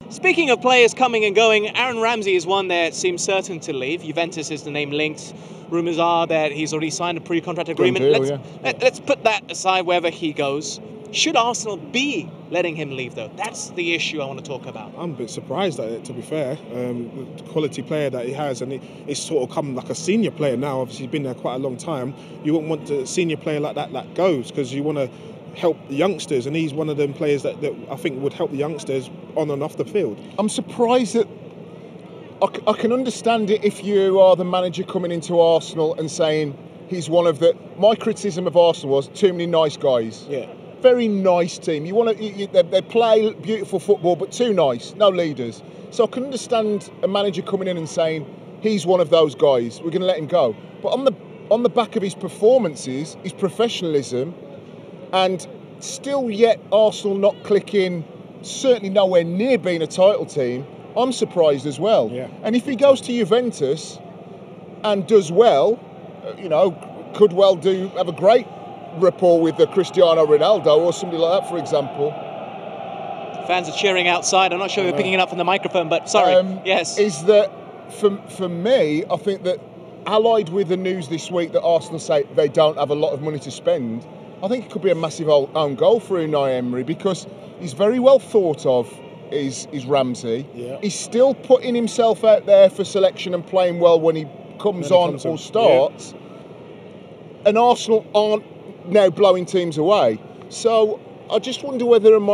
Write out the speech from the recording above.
Speaking of players coming and going, Aaron Ramsey is one that seems certain to leave. Juventus is the name linked. Rumours are that he's already signed a pre-contract agreement. Let's put that aside wherever he goes. Should Arsenal be letting him leave, though? That's the issue I want to talk about. I'm a bit surprised at it, to be fair. The quality player that he has, and he's sort of come like a senior player now. Obviously, he's been there quite a long time. You wouldn't want a senior player like that goes, because you want to help the youngsters, and he's one of them players that I think would help the youngsters on and off the field. I'm surprised that I can understand it if you are the manager coming into Arsenal and saying he's one of the... My criticism of Arsenal was too many nice guys. Yeah. Very nice team. You want to? They play beautiful football, but too nice. No leaders. So I can understand a manager coming in and saying he's one of those guys. We're going to let him go. But on the back of his performances, his professionalism, and still yet Arsenal not clicking, certainly nowhere near being a title team, I'm surprised as well. Yeah. And if he goes to Juventus and does well, could well have a great rapport with the Cristiano Ronaldo or somebody like that, for example. Fans are cheering outside. I'm not sure if you're picking it up from the microphone, but sorry. Yes. Is that for me? I think that allied with the news this week that Arsenal say they don't have a lot of money to spend, I think it could be a massive own goal for Unai Emery, because he's very well thought of. Is Ramsey? Yeah. He's still putting himself out there for selection and playing well when he comes on or starts. Yeah. And Arsenal aren't now blowing teams away. So I just wonder whether